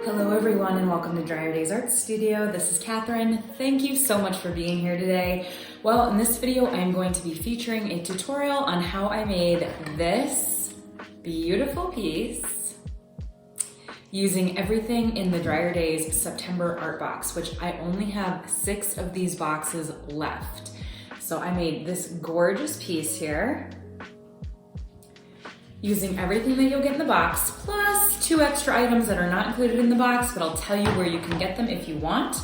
Hello everyone and welcome to DryerDays Art Studio. This is Catherine. Thank you so much for being here today. Well, in this video, I'm going to be featuring a tutorial on how I made this beautiful piece using everything in the DryerDays September art box, which I only have 6 of these boxes left. So I made this gorgeous piece here using everything that you'll get in the box, plus 2 extra items that are not included in the box, but I'll tell you where you can get them if you want.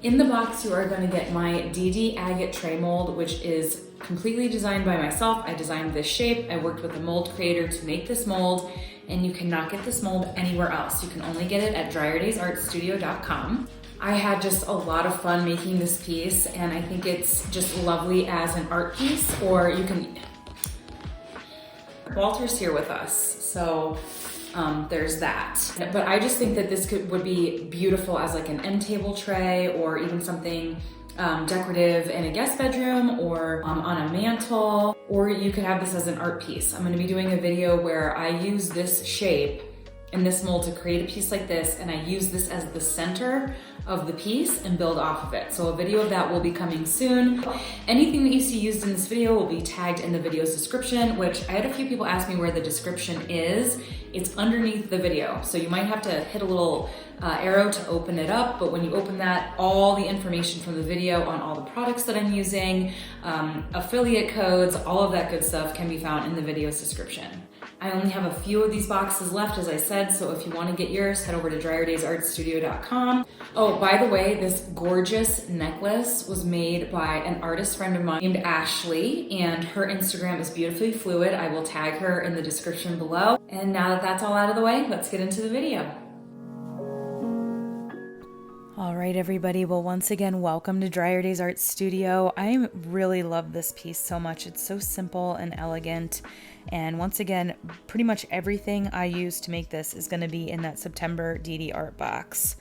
In the box, you are going to get my DD agate tray mold, which is completely designed by myself. I designed this shape. I worked with a mold creator to make this mold, and you cannot get this mold anywhere else. You can only get it at DryerDaysArtStudio.com. I had just a lot of fun making this piece, and I think it's just lovely as an art piece, or you can... Walter's here with us, so there's that. But I just think that this would be beautiful as like an end table tray, or even something decorative in a guest bedroom, or on a mantle, or you could have this as an art piece. I'm gonna be doing a video where I use this shape and this mold to create a piece like this, and I use this as the center of the piece and build off of it. So a video of that will be coming soon. Anything that you see used in this video will be tagged in the video's description, which I had a few people ask me where the description is. It's underneath the video. So you might have to hit a little arrow to open it up, but when you open that, all the information from the video on all the products that I'm using, affiliate codes, all of that good stuff can be found in the video's description. I only have a few of these boxes left, as I said, so if you want to get yours, head over to DryerDaysArtStudio.com. Oh, by the way, this gorgeous necklace was made by an artist friend of mine named Ashley, and her Instagram is beautifully fluid. I will tag her in the description below. And now that that's all out of the way, let's get into the video. All right, everybody. Well, once again, welcome to DryerDays Art Studio. I really love this piece so much. It's so simple and elegant. And once again, pretty much everything I use to make this is going to be in that September DD art box.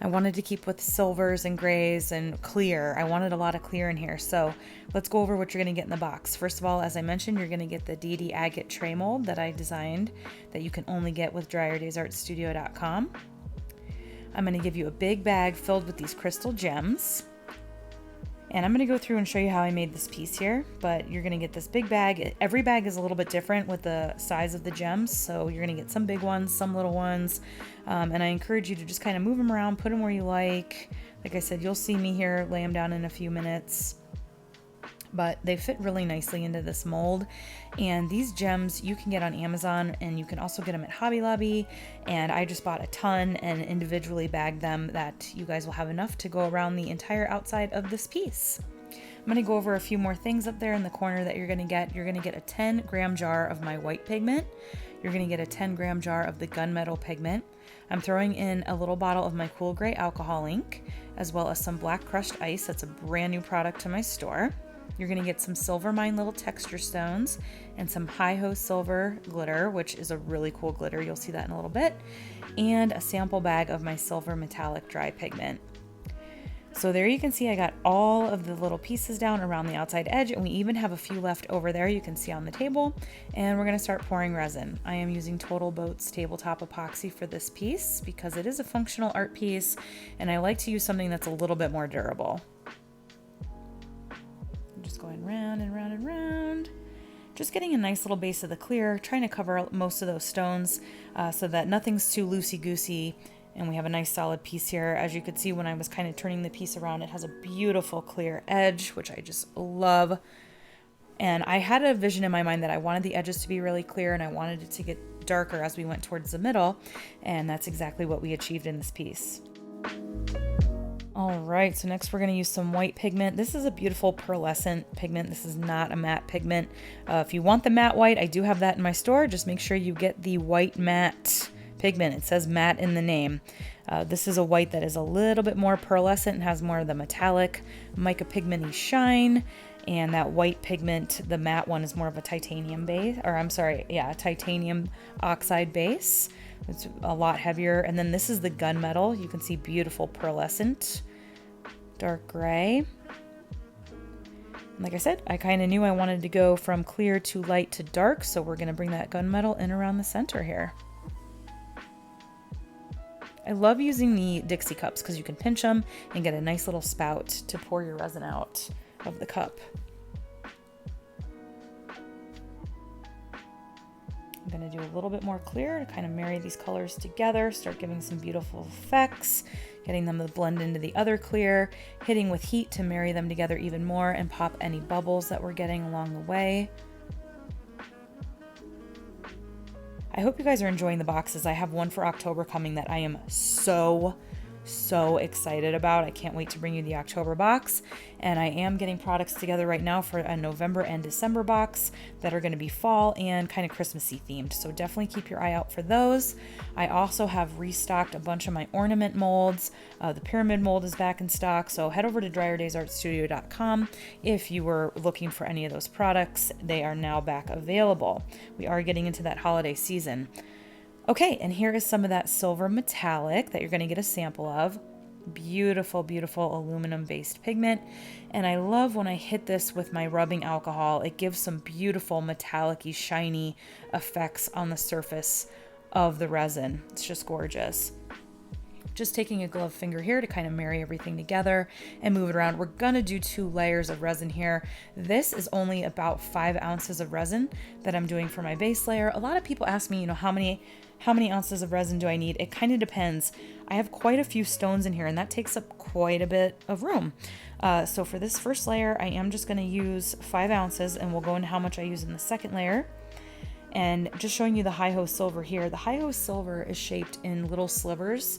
I wanted to keep with silvers and grays and clear. I wanted a lot of clear in here. So let's go over what you're going to get in the box. First of all, as I mentioned, you're going to get the DD agate tray mold that I designed that you can only get with DryerDaysArtStudio.com. I'm going to give you a big bag filled with these crystal gems. And I'm going to go through and show you how I made this piece here, but you're going to get this big bag. Every bag is a little bit different with the size of the gems, so you're going to get some big ones, some little ones, and I encourage you to just kind of move them around, put them where you like. Like I said, you'll see me here lay them down in a few minutes, but they fit really nicely into this mold. And these gems you can get on Amazon, and you can also get them at Hobby Lobby, and I just bought a ton and individually bagged them that you guys will have enough to go around the entire outside of this piece. I'm going to go over a few more things up there in the corner that you're going to get. You're going to get a 10-gram jar of my white pigment. You're going to get a 10-gram jar of the gunmetal pigment. I'm throwing in a little bottle of my cool gray alcohol ink, as well as some black crushed ice. That's a brand new product to my store. You're going to get some Silver Mine little texture stones and some Hi-Ho silver glitter, which is a really cool glitter. You'll see that in a little bit. And a sample bag of my silver metallic dry pigment. So there you can see I got all of the little pieces down around the outside edge, and we even have a few left over there you can see on the table. And we're going to start pouring resin. I am using Total Boats tabletop epoxy for this piece because it is a functional art piece, and I like to use something that's a little bit more durable. Just going round and round and round, just getting a nice little base of the clear, trying to cover most of those stones so that nothing's too loosey-goosey, and we have a nice solid piece here. As you could see when I was kind of turning the piece around, it has a beautiful clear edge, which I just love. And I had a vision in my mind that I wanted the edges to be really clear, and I wanted it to get darker as we went towards the middle, and that's exactly what we achieved in this piece. All right, so next we're going to use some white pigment. This is a beautiful pearlescent pigment. This is not a matte pigment. If you want the matte white, I do have that in my store. Just make sure you get the white matte pigment. It says matte in the name. This is a white that is a little bit more pearlescent and has more of the metallic mica pigmenty shine. And that white pigment, the matte one, is more of a titanium base, or I'm sorry, yeah, a titanium oxide base. It's a lot heavier. And then this is the gunmetal. You can see beautiful pearlescent, dark gray. Like I said, I kind of knew I wanted to go from clear to light to dark, so we're going to bring that gunmetal in around the center here. I love using the Dixie cups because you can pinch them and get a nice little spout to pour your resin out of the cup. I'm going to do a little bit more clear to kind of marry these colors together, start giving some beautiful effects, getting them to blend into the other clear, hitting with heat to marry them together even more and pop any bubbles that we're getting along the way. I hope you guys are enjoying the boxes. I have one for October coming that I am so excited about. I can't wait to bring you the October box, and I am getting products together right now for a November and December box that are going to be fall and kind of Christmassy themed, so definitely keep your eye out for those. I also have restocked a bunch of my ornament molds. The pyramid mold is back in stock, so head over to DryerDaysArtStudio.com if you were looking for any of those products. They are now back available. We are getting into that holiday season. Okay, and here is some of that silver metallic that you're going to get a sample of. Beautiful, beautiful aluminum-based pigment. And I love when I hit this with my rubbing alcohol. It gives some beautiful metallic-y, shiny effects on the surface of the resin. It's just gorgeous. Just taking a glove finger here to kind of marry everything together and move it around. We're gonna do 2 layers of resin here. This is only about 5 ounces of resin that I'm doing for my base layer. A lot of people ask me, how many ounces of resin do I need? It kind of depends. I have quite a few stones in here, and that takes up quite a bit of room. So for this first layer, I am just gonna use 5 ounces, and we'll go into how much I use in the second layer. And just showing you the hi-ho silver here. The hi-ho silver is shaped in little slivers,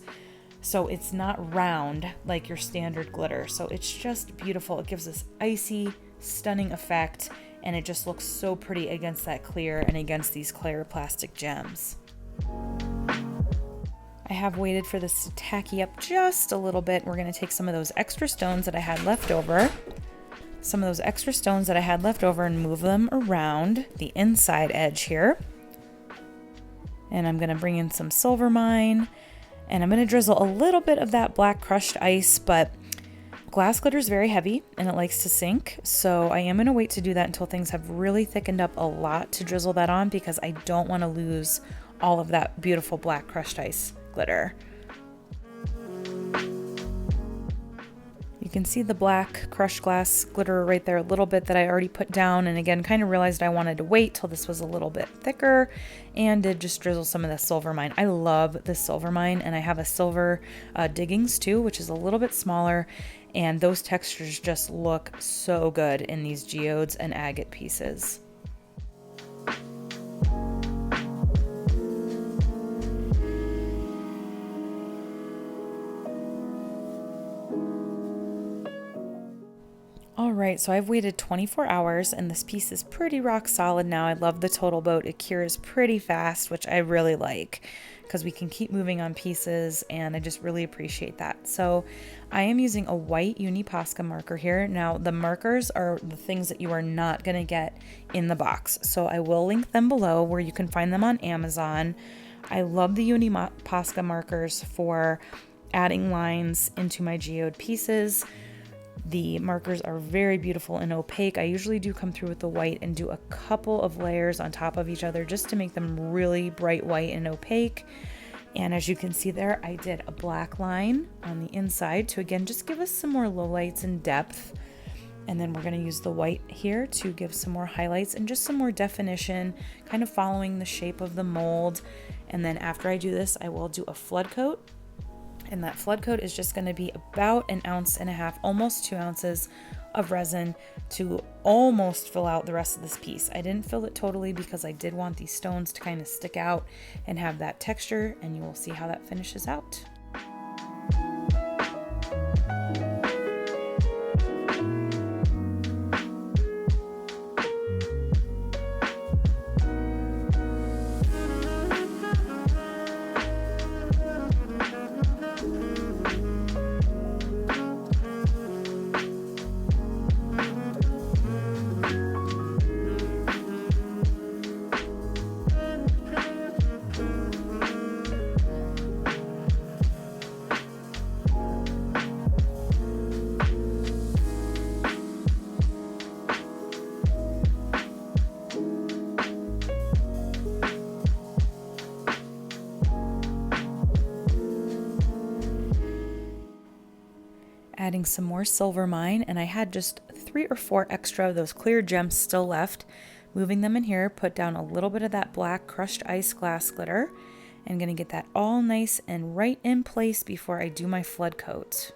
so it's not round like your standard glitter. So it's just beautiful. It gives this icy, stunning effect, and it just looks so pretty against that clear and against these clear plastic gems. I have waited for this to tacky up just a little bit. We're going to take some of those extra stones that I had left over, and move them around the inside edge here. And I'm going to bring in some silver mine. And I'm going to drizzle a little bit of that black crushed ice, but glass glitter is very heavy and it likes to sink. So I am going to wait to do that until things have really thickened up a lot to drizzle that on, because I don't want to lose all of that beautiful black crushed ice glitter. You can see the black crushed glass glitter right there a little bit that I already put down, and again kind of realized I wanted to wait till this was a little bit thicker and did just drizzle some of the silver mine. I love this silver mine, and I have a silver diggings too, which is a little bit smaller, and those textures just look so good in these geodes and agate pieces. All right, so I've waited 24 hours and this piece is pretty rock solid now. I love the total boat. It cures pretty fast, which I really like because we can keep moving on pieces, and I just really appreciate that. So I am using a white Uni Posca marker here. Now the markers are the things that you are not going to get in the box. So I will link them below where you can find them on Amazon. I love the Uni Posca markers for adding lines into my geode pieces. The markers are very beautiful and opaque. I usually do come through with the white and do a couple of layers on top of each other just to make them really bright white and opaque. And as you can see there, I did a black line on the inside to again just give us some more lowlights and depth. And then we're going to use the white here to give some more highlights and just some more definition, kind of following the shape of the mold. And then after I do this, I will do a flood coat. And that flood coat is just going to be about 1.5 ounces, almost 2 ounces of resin to almost fill out the rest of this piece. I didn't fill it totally because I did want these stones to kind of stick out and have that texture, and you will see how that finishes out. adding some more silver mine, and I had just 3 or 4 extra of those clear gems still left. Moving them in here, put down a little bit of that black crushed ice glass glitter. I'm going to get that all nice and right in place before I do my flood coat.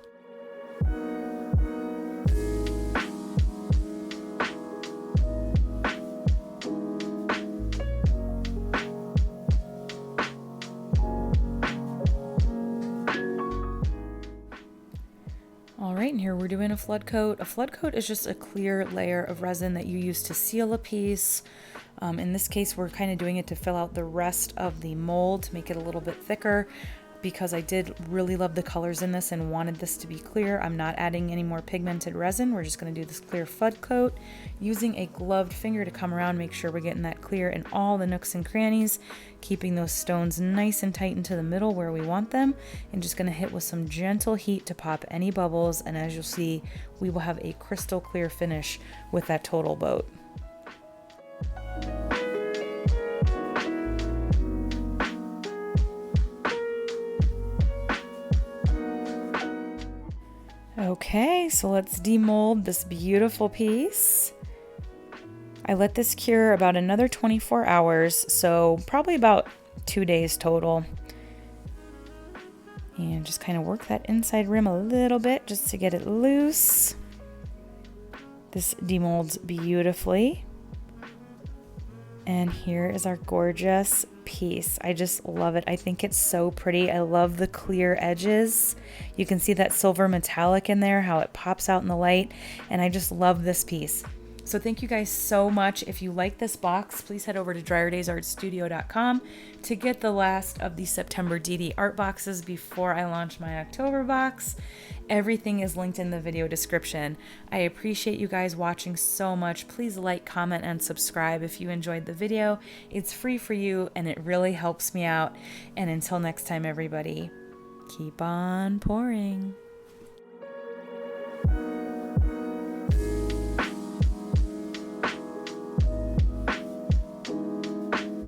All right, and here we're doing a flood coat. A flood coat is just a clear layer of resin that you use to seal a piece. In this case, we're kind of doing it to fill out the rest of the mold, to make it a little bit thicker, because I did really love the colors in this and wanted this to be clear. I'm not adding any more pigmented resin. We're just going to do this clear flood coat using a gloved finger to come around, make sure we're getting that clear in all the nooks and crannies, keeping those stones nice and tight into the middle where we want them, and just going to hit with some gentle heat to pop any bubbles. And as you'll see, we will have a crystal clear finish with that total boat. Okay, so let's demold this beautiful piece. I let this cure about another 24 hours, so probably about 2 days total. And just kind of work that inside rim a little bit just to get it loose. This demolds beautifully. And here is our gorgeous piece. I just love it. I think it's so pretty. I love the clear edges. You can see that silver metallic in there, how it pops out in the light. And I just love this piece. So thank you guys so much. If you like this box, please head over to DryerDaysArtStudio.com to get the last of the September DD art boxes before I launch my October box. Everything is linked in the video description. I appreciate you guys watching so much. Please like, comment, and subscribe if you enjoyed the video. It's free for you and it really helps me out. And until next time, everybody, keep on pouring.